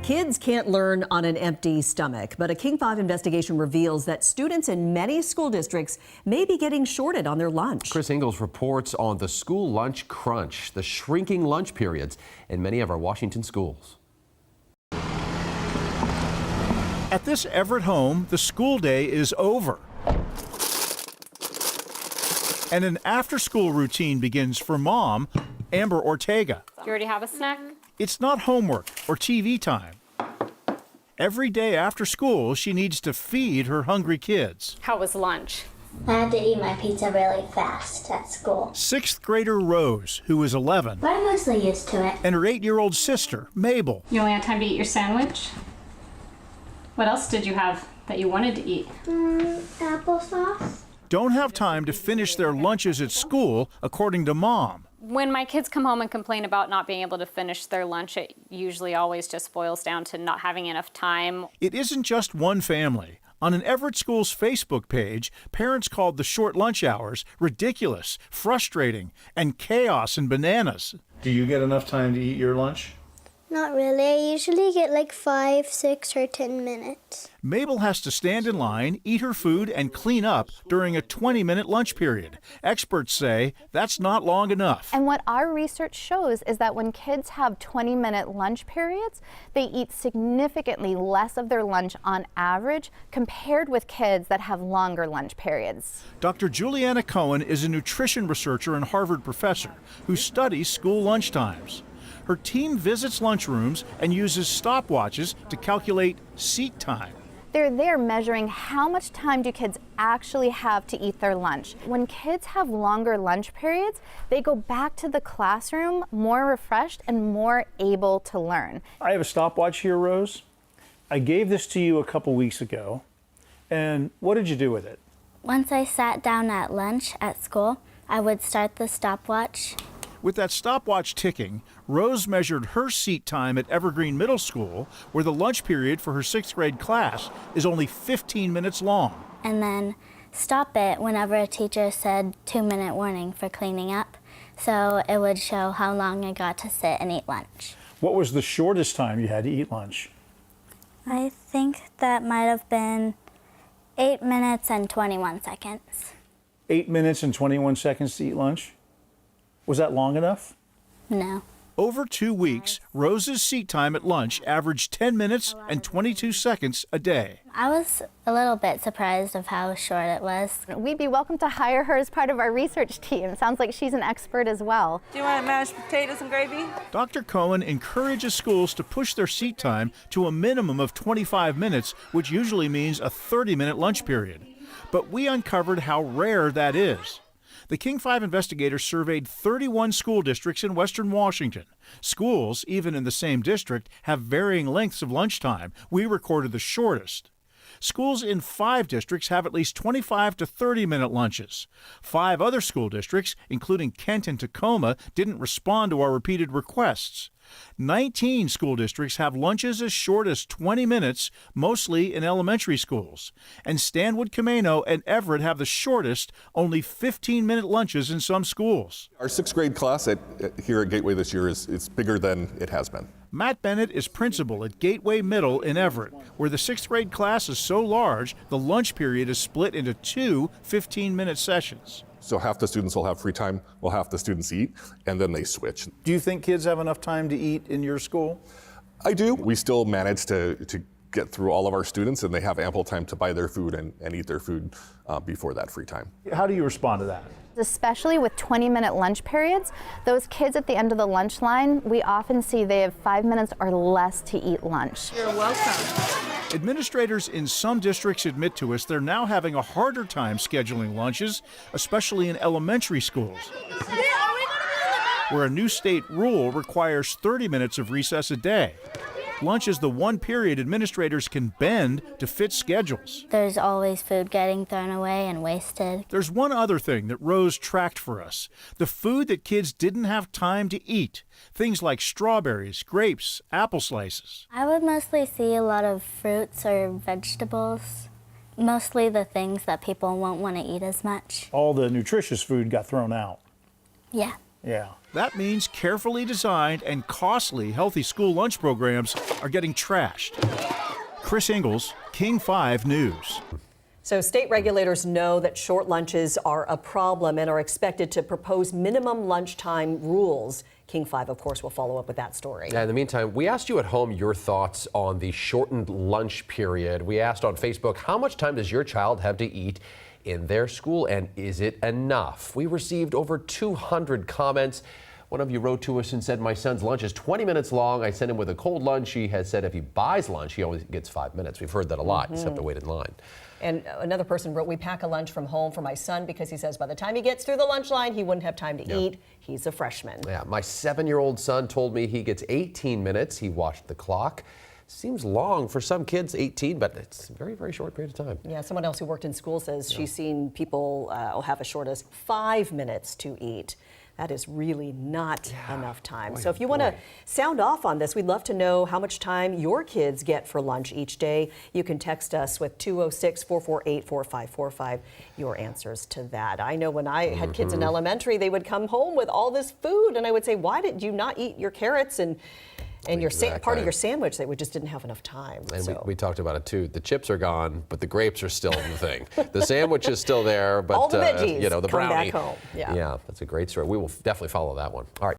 Kids can't learn on an empty stomach, but a King 5 investigation reveals that students in many school districts may be getting shorted on their lunch. Chris Ingalls reports on the school lunch crunch, the shrinking lunch periods in many of our Washington schools. At this Everett home, the school day is over. And an after-school routine begins for mom, Amber Ortega. Do you already have a snack? It's not homework or TV time. Every day after school, she needs to feed her hungry kids. How was lunch? I had to eat my pizza really fast at school. Sixth grader Rose, who is 11, But I'm mostly used to it. and her 8-year-old sister, Mabel. You only had time to eat your sandwich? What else did you have that you wanted to eat? Applesauce. Don't have time to finish their lunches at school, according to mom. When my kids come home and complain about not being able to finish their lunch, it usually always just boils down to not having enough time. It isn't just one family. On an Everett School's Facebook page, parents called the short lunch hours ridiculous, frustrating, and chaos and bananas. Do you get enough time to eat your lunch? Not really. I usually get like 5, 6, or 10 minutes. Mabel has to stand in line, eat her food, and clean up during a 20-minute lunch period. Experts say that's not long enough. And what our research shows is that when kids have 20-minute lunch periods, they eat significantly less of their lunch on average compared with kids that have longer lunch periods. Dr. Juliana Cohen is a nutrition researcher and Harvard professor who studies school lunchtimes. Her team visits lunchrooms and uses stopwatches to calculate seat time. They're there measuring how much time do kids actually have to eat their lunch. When kids have longer lunch periods, they go back to the classroom more refreshed and more able to learn. I have a stopwatch here, Rose. I gave this to you a couple weeks ago. And what did you do with it? Once I sat down at lunch at school, I would start the stopwatch. With that stopwatch ticking, Rose measured her seat time at Evergreen Middle School, where the lunch period for her 6th grade class is only 15 minutes long. And then stop it whenever a teacher said 2-minute warning for cleaning up. So it would show how long I got to sit and eat lunch. What was the shortest time you had to eat lunch? I think that might have been 8 minutes and 21 seconds. 8 minutes and 21 seconds to eat lunch? Was that long enough? No. Over 2 weeks, Rose's seat time at lunch averaged 10 minutes and 22 seconds a day. I was a little bit surprised of how short it was. We'd be welcome to hire her as part of our research team. Sounds like she's an expert as well. Do you want mashed potatoes and gravy? Dr. Cohen encourages schools to push their seat time to a minimum of 25 minutes, which usually means a 30-minute lunch period. But we uncovered how rare that is. The King 5 investigators surveyed 31 school districts in western Washington. Schools, even in the same district, have varying lengths of lunchtime. We recorded the shortest. Schools in 5 districts have at least 25 to 30-minute lunches. 5 other school districts, including Kent and Tacoma, didn't respond to our repeated requests. 19 school districts have lunches as short as 20 minutes, mostly in elementary schools. And Stanwood, Camano, and Everett have the shortest, only 15-minute lunches in some schools. Our 6th grade class here at Gateway this year is bigger than it has been. Matt Bennett is principal at Gateway Middle in Everett, where the 6th grade class is so large, the lunch period is split into 2 15-minute sessions. So half the students will have free time, while half the students eat, and then they switch. Do you think kids have enough time to eat in your school? I do. We still manage to get through all of our students, and they have ample time to buy their food and eat their food before that free time. How do you respond to that? Especially with 20-minute lunch periods, those kids at the end of the lunch line, we often see they have 5 minutes or less to eat lunch. You're welcome. Administrators in some districts admit to us they're now having a harder time scheduling lunches, especially in elementary schools, where a new state rule requires 30 minutes of recess a day. Lunch is the one period administrators can bend to fit schedules. There's always food getting thrown away and wasted. There's one other thing that Rose tracked for us: the food that kids didn't have time to eat. Things like strawberries, grapes, apple slices. I would mostly see a lot of fruits or vegetables. Mostly the things that people won't want to eat as much. All the nutritious food got thrown out. Yeah. Yeah. That means carefully designed and costly healthy school lunch programs are getting trashed. Chris Ingalls, King 5 News. So state regulators know that short lunches are a problem and are expected to propose minimum lunchtime rules. King 5, of course, will follow up with that story. In the meantime, we asked you at home your thoughts on the shortened lunch period. We asked on Facebook, how much time does your child have to eat in their school, and is it enough? We received over 200 comments. One of you wrote to us and said, my son's lunch is 20 minutes long. I sent him with a cold lunch. He has said if he buys lunch, he always gets 5 minutes. We've heard that a lot. You just have to wait in line. And another person wrote, we pack a lunch from home for my son because he says by the time he gets through the lunch line, he wouldn't have time to eat. He's a freshman. Yeah, my 7-year-old son told me he gets 18 minutes. He watched the clock. Seems long for some kids, 18, but it's a very, very short period of time. Yeah, someone else who worked in school says she's seen people have as short as 5 minutes to eat. That is really not enough time. So if you want to sound off on this, we'd love to know how much time your kids get for lunch each day. You can text us with 206-448-4545 your answers to that. I know when I had kids in elementary, they would come home with all this food, and I would say, why did you not eat your carrots and your part of your sandwich? They just didn't have enough time. And we talked about it too. The chips are gone, but the grapes are still the thing. The sandwich is still there, but all the veggies the come brownie. back home. Yeah, that's a great story. We will definitely follow that one. All right.